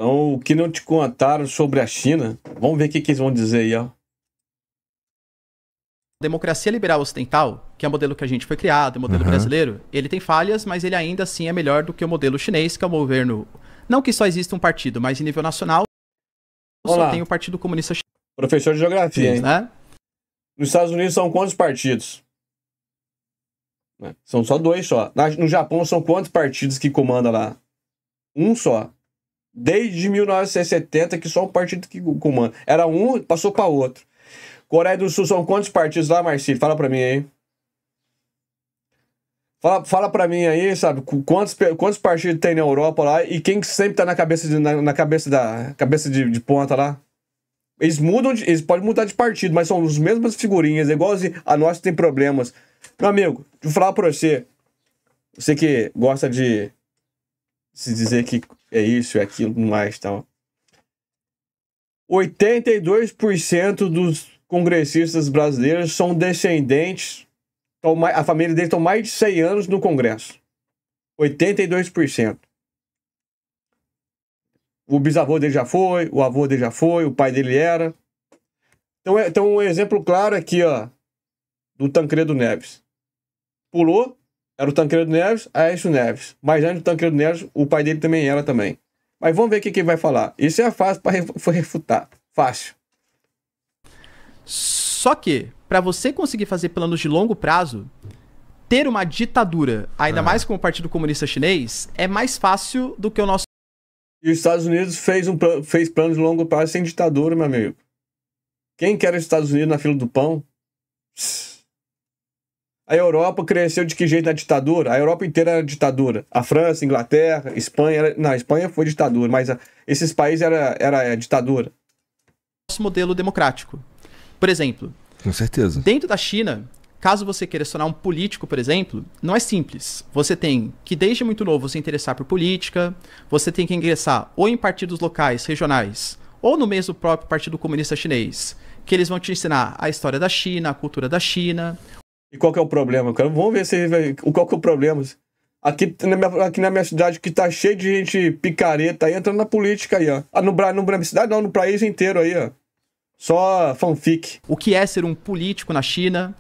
Então, o que não te contaram sobre a China, vamos ver o que eles vão dizer aí, ó. Democracia liberal ocidental, que é o modelo que a gente foi criado, o modelo brasileiro, ele tem falhas, mas ele ainda assim é melhor do que o modelo chinês, que é o governo... Não que só exista um partido, mas em nível nacional, só tem o Partido Comunista Chinês. Professor de geografia, hein? Né? Nos Estados Unidos são quantos partidos? São só 2 só. No Japão são quantos partidos que comandam lá? Um só. Desde 1970 que só um partido que comanda. Era um, passou para outro. Coreia do Sul são quantos partidos lá, Marcílio? Fala para mim aí. Fala para mim aí, sabe? Quantos partidos tem na Europa lá e quem sempre tá na cabeça de ponta lá? Eles mudam, eles podem mudar de partido, mas são as mesmas figurinhas, é igual a nossa tem problemas. Meu amigo, deixa eu falar pra você. Você que gosta de se dizer que é isso, é aquilo, mais tal. 82% dos congressistas brasileiros são descendentes, a família deles estão mais de 100 anos no Congresso. 82%. O bisavô dele já foi, o avô dele já foi, o pai dele era. Então um exemplo claro aqui, ó, do Tancredo Neves. Pulou, era o Tancredo Neves, Aécio Neves. Mas antes do Tancredo Neves, o pai dele também era também. Mas vamos ver o que ele vai falar. Isso é fácil para refutar. Fácil. Só que, para você conseguir fazer planos de longo prazo, ter uma ditadura, ainda mais como o Partido Comunista Chinês, é mais fácil do que o nosso... E os Estados Unidos fez plano de longo prazo sem ditadura, meu amigo. Quem quer os Estados Unidos na fila do pão? A Europa cresceu de que jeito na ditadura? A Europa inteira era ditadura. A França, Inglaterra, Espanha... Não, a Espanha foi ditadura, mas esses países era ditadura. Nosso modelo democrático. Por exemplo... Com certeza. Dentro da China, caso você queira se tornar um político, por exemplo, não é simples. Você tem que, desde muito novo, se interessar por política, você tem que ingressar ou em partidos locais, regionais, ou no mesmo próprio Partido Comunista Chinês, que eles vão te ensinar a história da China, a cultura da China. E qual que é o problema, cara? Vamos ver qual que é o problema. Aqui na minha cidade, que tá cheio de gente picareta aí, entrando na política aí, ó. Na minha cidade não, no país inteiro aí, ó. Só fanfic. O que é ser um político na China?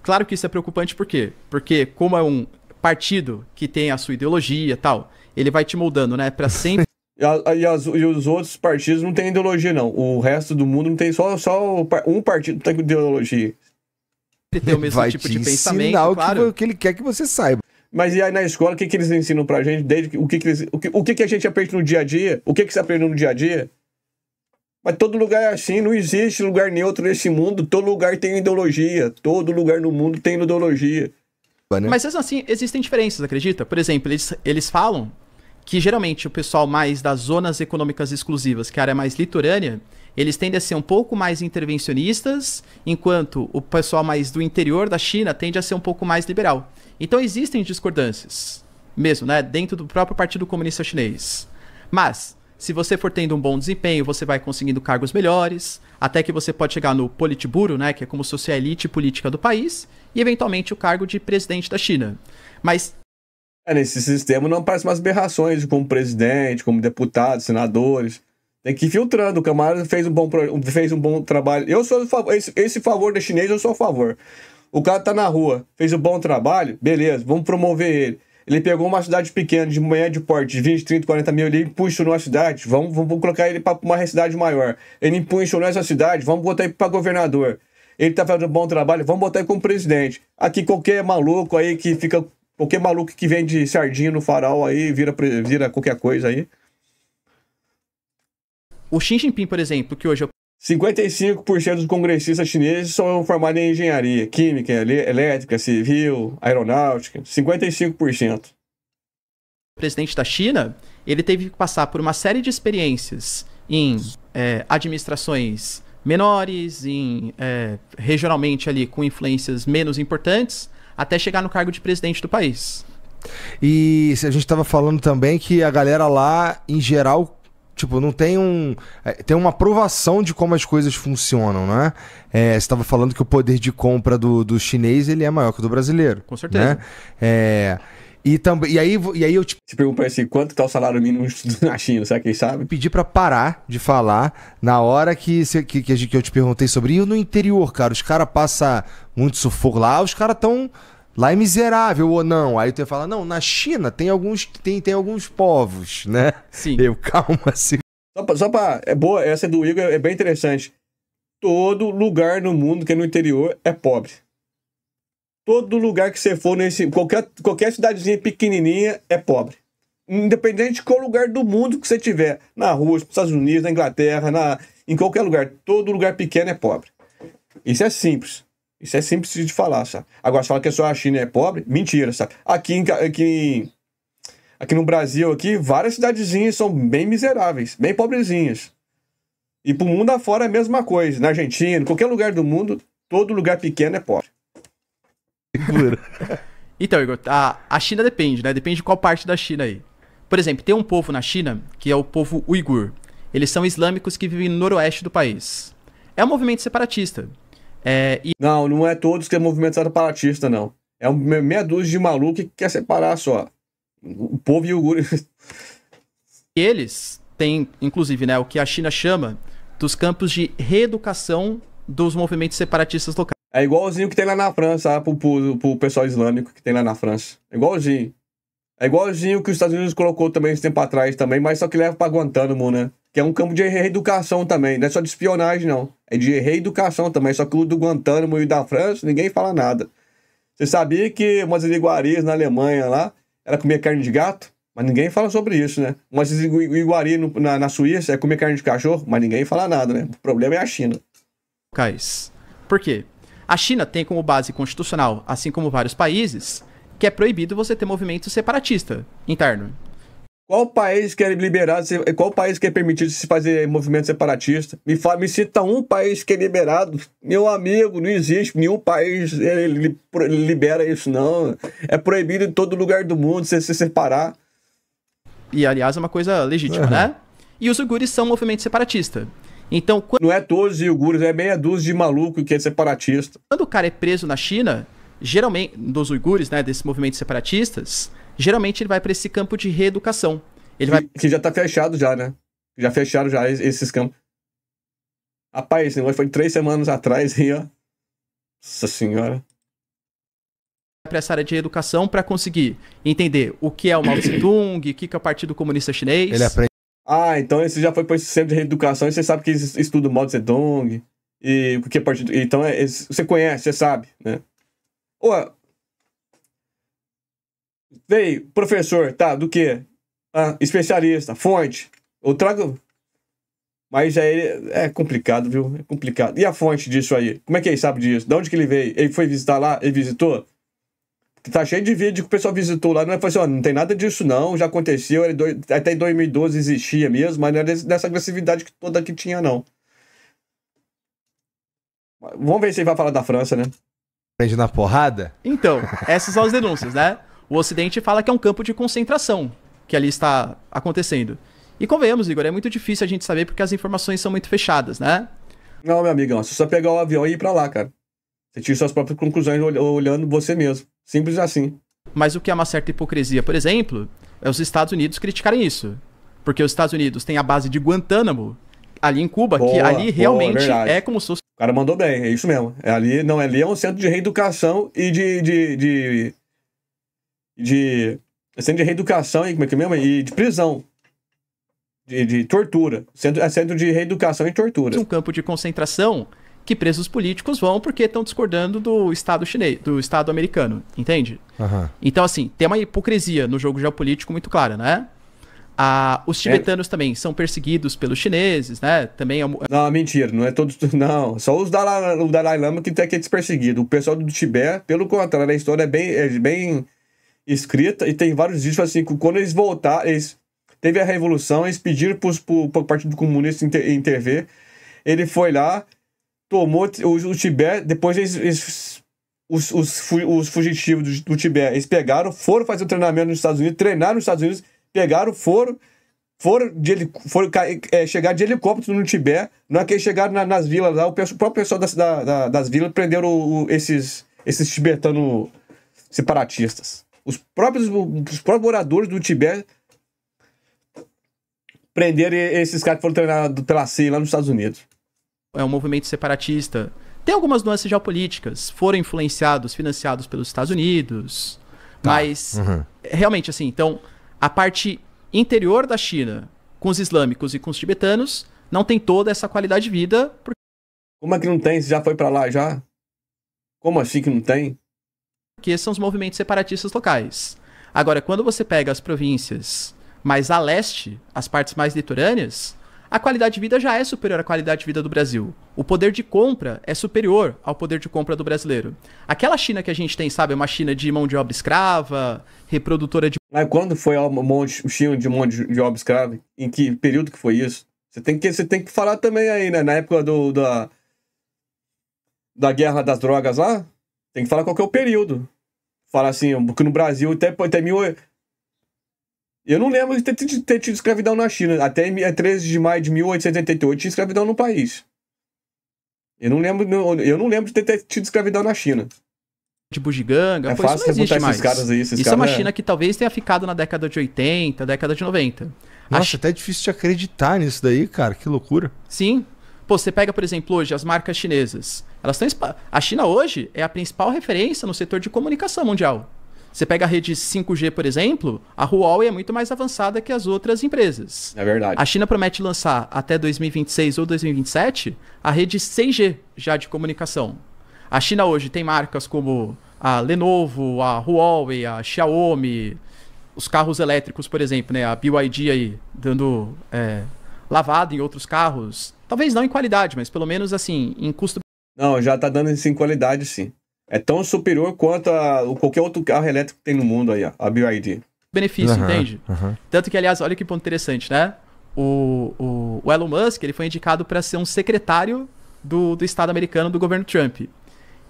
Claro que isso é preocupante, por quê? Porque como é um partido que tem a sua ideologia e tal, ele vai te moldando, né? Pra sempre... e os outros partidos não têm ideologia, não. O resto do mundo não tem só um partido que tem ideologia. Ele tem o mesmo vai tipo te de pensamento, ensinar claro. o que ele quer que você saiba. Mas e aí na escola, o que eles ensinam pra gente? O que a gente aprende no dia a dia? O que você aprende no dia a dia? Mas todo lugar é assim, não existe lugar neutro nesse mundo. Todo lugar tem ideologia. Todo lugar no mundo tem ideologia. Mas assim, existem diferenças, acredita? Por exemplo, eles falam que geralmente o pessoal mais das zonas econômicas exclusivas, que é a área mais litorânea, eles tendem a ser um pouco mais intervencionistas, enquanto o pessoal mais do interior da China tende a ser um pouco mais liberal. Então existem discordâncias, mesmo, né? Dentro do próprio Partido Comunista Chinês. Mas... se você for tendo um bom desempenho, você vai conseguindo cargos melhores, até que você pode chegar no Politburo, né, que é como se fosse a elite política do país, e eventualmente o cargo de presidente da China. Mas... nesse sistema não aparecem umas aberrações como presidente, como deputado, senadores. Tem que ir filtrando. O camarada fez um bom trabalho. Eu sou a favor. Esse favor da chinês eu sou a favor. O cara tá na rua, fez um bom trabalho, beleza, vamos promover ele. Ele pegou uma cidade pequena, de médio porte, de 20, 30, 40 mil, ele impulsionou a cidade, vamos colocar ele para uma cidade maior. Ele impulsionou essa cidade, vamos botar ele para governador. Ele tá fazendo um bom trabalho, vamos botar ele como presidente. Aqui qualquer maluco aí que fica... qualquer maluco que vende sardinha no farol aí, vira qualquer coisa aí. O Xi Jinping, por exemplo, que hoje é 55% dos congressistas chineses são formados em engenharia, química, elétrica, civil, aeronáutica. 55%. O presidente da China, ele teve que passar por uma série de experiências em administrações menores, regionalmente ali com influências menos importantes, até chegar no cargo de presidente do país. E a gente estava falando também que a galera lá, em geral... tipo, não tem tem uma aprovação de como as coisas funcionam, né? Você estava falando que o poder de compra do chinês ele é maior que o do brasileiro. Com certeza. Né? E aí eu te Se pergunta pra ele assim, quanto tá o salário mínimo na China, será que ele sabe? pedi pra parar de falar na hora que eu te perguntei sobre. E no interior, cara, os caras passam muito sufoco lá, os caras tão lá é miserável ou não. Aí tu ia falar, não, na China tem alguns povos, né? Sim. Eu, calma, assim. É boa, essa do Igor é bem interessante. Todo lugar no mundo que é no interior é pobre. Todo lugar que você for, qualquer cidadezinha pequenininha é pobre. Independente de qual lugar do mundo que você tiver. Na Rússia, nos Estados Unidos, na Inglaterra, em qualquer lugar. Todo lugar pequeno é pobre. Isso é simples. Isso é simples de falar, sabe? Agora, se fala que só a China é pobre, mentira, sabe? Aqui no Brasil, várias cidadezinhas são bem miseráveis, bem pobrezinhas. E pro mundo afora é a mesma coisa. Na Argentina, em qualquer lugar do mundo, todo lugar pequeno é pobre. Então, Igor, a China depende, né? Depende de qual parte da China aí. Por exemplo, tem um povo na China, que é o povo uigur. Eles são islâmicos que vivem no noroeste do país. É um movimento separatista. Não é todos que é movimento separatista, não. É meia dúzia de maluco que quer separar só. O povo uigur. Eles têm, inclusive, né, o que a China chama dos campos de reeducação dos movimentos separatistas locais. É igualzinho que tem lá na França, pro pessoal islâmico que tem lá na França. É igualzinho. É igualzinho que os Estados Unidos colocou também esse tempo atrás também, mas só que leva pra Guantánamo, né? Que é um campo de reeducação também. Não é só de espionagem, não. É de reeducação também. Só que o do Guantánamo e da França, ninguém fala nada. Você sabia que umas iguarias na Alemanha lá, era comer carne de gato? Mas ninguém fala sobre isso, né? Umas iguarias na Suíça é comer carne de cachorro? Mas ninguém fala nada, né? O problema é a China. Por quê? A China tem como base constitucional, assim como vários países, que é proibido você ter movimento separatista interno. Qual país que é liberado, qual país que é permitido se fazer movimento separatista? Me cita um país que é liberado. Meu amigo, não existe nenhum país ele libera isso, não. É proibido em todo lugar do mundo você se separar. E, aliás, é uma coisa legítima, né? E os uigures são um movimento separatista. Então, não é todos os uigures, é meia dúzia de maluco que é separatista. Quando o cara é preso na China, geralmente, dos uigures, né, desses movimentos separatistas, geralmente ele vai para esse campo de reeducação. Que já tá fechado já, né? Já fecharam já esses campos. Rapaz, esse negócio foi 3 semanas atrás aí, ó. Nossa senhora. Para essa área de educação para conseguir entender o que é o Mao Tse-tung, o que é o Partido Comunista Chinês. Ele aprende. Então esse já foi para esse centro de reeducação e você sabe que estuda o Mao Tse-tung e o que é partido. Então você conhece, você sabe, né? Veio, professor, tá, do quê? Especialista, fonte. Eu trago. Mas é complicado, viu? É complicado. E a fonte disso aí? Como é que ele sabe disso? De onde que ele veio? Ele foi visitar lá? Ele visitou? Tá cheio de vídeo que o pessoal visitou lá. Não é assim, não tem nada disso não, já aconteceu. Até em 2012 existia mesmo, mas não é dessa agressividade toda que tinha, não. Vamos ver se ele vai falar da França, né? Aprende na porrada? Então, essas são as denúncias, né? O Ocidente fala que é um campo de concentração que ali está acontecendo. E convenhamos, Igor, é muito difícil a gente saber porque as informações são muito fechadas, né? Não, meu amigão, é só pegar o avião e ir pra lá, cara. Você tira suas próprias conclusões olhando você mesmo. Simples assim. Mas o que é uma certa hipocrisia, por exemplo, é os Estados Unidos criticarem isso. Porque os Estados Unidos têm a base de Guantánamo, ali em Cuba, que ali realmente é como se fosse... O cara mandou bem, é isso mesmo. Ali é um centro de reeducação e centro de reeducação e como é que mesmo? E de prisão. De tortura. Centro de reeducação e tortura. Um campo de concentração que presos políticos vão porque estão discordando do Estado chinês, do Estado americano, entende? Uhum. Então, assim, tem uma hipocrisia no jogo geopolítico muito clara, né? Os tibetanos também são perseguidos pelos chineses, né? Também Não, mentira, não é todos. Não, só o Dalai Lama que tem que ser perseguido. O pessoal do Tibete, pelo contrário, a história é bem escrita e tem vários vídeos assim, que quando eles voltaram, teve a revolução, eles pediram pro Partido Comunista intervir. Ele foi lá, tomou o Tibete, depois os fugitivos do Tibete, eles foram fazer o treinamento nos Estados Unidos, treinaram nos Estados Unidos, foram chegar de helicóptero no Tibete. Na hora que eles chegaram nas vilas lá, o próprio pessoal das vilas prenderam esses tibetanos separatistas. Os próprios moradores do Tibete prenderam esses caras que foram treinados pela CIA lá nos Estados Unidos. É um movimento separatista. Tem algumas nuances geopolíticas. Foram influenciados, financiados pelos Estados Unidos. Mas, realmente, assim, então, a parte interior da China, com os islâmicos e com os tibetanos, não tem toda essa qualidade de vida. Como é que não tem? Você já foi pra lá, já? Como assim que não tem? Porque são os movimentos separatistas locais. Agora, quando você pega as províncias mais a leste, as partes mais litorâneas, a qualidade de vida já é superior à qualidade de vida do Brasil. O poder de compra é superior ao poder de compra do brasileiro. Aquela China que a gente tem, sabe, é uma China de mão de obra escrava, reprodutora de... Mas quando foi o China de mão de obra escrava? Em que período que foi isso? Você tem que falar também aí, né? Na época da guerra das drogas lá, tem que falar qual que é o período. Falar assim, porque no Brasil até mil... Eu não lembro de ter tido escravidão na China. Até 13 de maio de 1888 tinha escravidão no país. Eu não lembro de ter tido escravidão na China. de bugiganga, É pô, isso fácil não existe rebutar mais. esses caras aí. Isso é uma China que talvez tenha ficado na década de 80, década de 90. Nossa, até é difícil de acreditar nisso daí, cara. Que loucura. Sim. Pô, você pega, por exemplo, hoje as marcas chinesas. Elas estão... A China hoje é a principal referência no setor de comunicação mundial. Você pega a rede 5G, por exemplo, a Huawei é muito mais avançada que as outras empresas. É verdade. A China promete lançar até 2026 ou 2027 a rede 6G já de comunicação. A China hoje tem marcas como a Lenovo, a Huawei, a Xiaomi, os carros elétricos, por exemplo, né? A BYD aí dando lavada em outros carros. Talvez não em qualidade, mas pelo menos assim, em custo. Não, já tá dando isso em qualidade, sim. É tão superior quanto qualquer outro carro elétrico que tem no mundo aí, ó, a BYD. Benefício, entende? Tanto que, aliás, olha que ponto interessante, né? O Elon Musk, ele foi indicado para ser um secretário do Estado americano do governo Trump.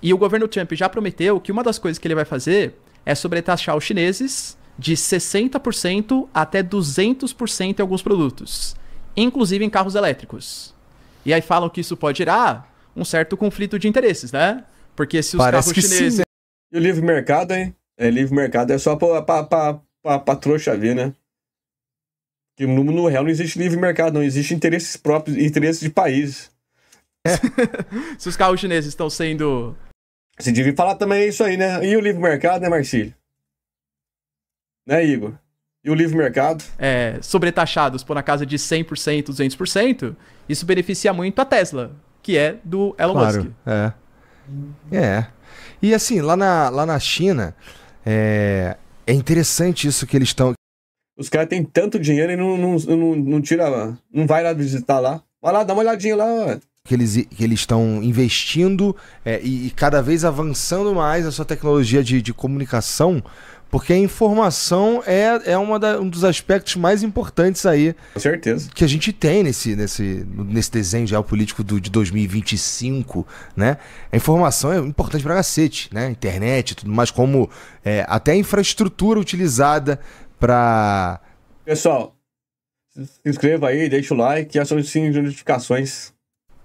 E o governo Trump já prometeu que uma das coisas que ele vai fazer é sobretaxar os chineses de 60% até 200% em alguns produtos, inclusive em carros elétricos. E aí falam que isso pode gerar um certo conflito de interesses, né? Porque se os carros chineses... Sim. E o livre mercado, hein? Livre mercado é só pra trouxa ver, né? Porque no real não existe livre mercado, não. Existe interesses próprios, interesses de países. Se os carros chineses estão sendo... Você devia falar também isso aí, né? E o livre mercado, né, Marcílio? Né, Igor? E o livre mercado? Sobretaxados por na casa de 100%, 200%, isso beneficia muito a Tesla, que é do Elon Musk. E assim, lá na China, é interessante isso que eles estão... Os caras têm tanto dinheiro e não tira... Não vai lá visitar lá. Vai lá, dá uma olhadinha lá. Que eles estão investindo e cada vez avançando mais a sua tecnologia de comunicação, porque a informação é um dos aspectos mais importantes aí. Com certeza. Que a gente tem nesse desenho geopolítico de 2025, né? A informação é importante pra cacete, né? Internet e tudo mais, como até a infraestrutura utilizada para... Pessoal, se inscreva aí, deixa o like e acione o sininho de notificações.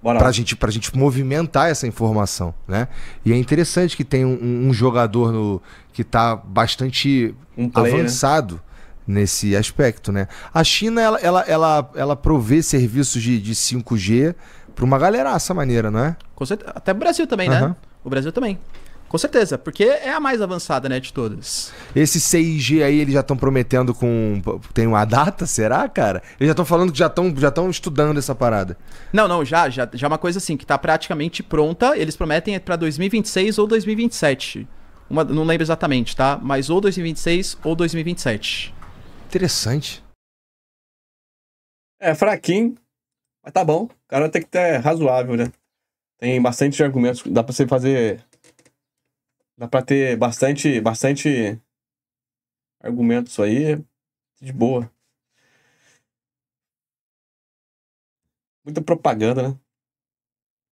Bora pra gente movimentar essa informação, né? E é interessante que tem um jogador que tá bastante avançado, né, nesse aspecto, né? A China, ela provê serviços de 5G pra uma galeraça maneira, não é? Com certeza. Até o Brasil também, né? O Brasil também. Com certeza, porque é a mais avançada, né, de todas. Esse 6G aí, eles já estão prometendo tem uma data, será, cara? Eles já estão falando que já estão estudando essa parada. Não, já é uma coisa assim, que tá praticamente pronta. Eles prometem para 2026 ou 2027. Não lembro exatamente, tá? Mas ou 2026 ou 2027. Interessante. É fraquinho, mas tá bom. O cara tem que ter razoável, né? Tem bastante argumentos, dá pra você fazer... Dá pra ter bastante argumentos aí, de boa. Muita propaganda, né?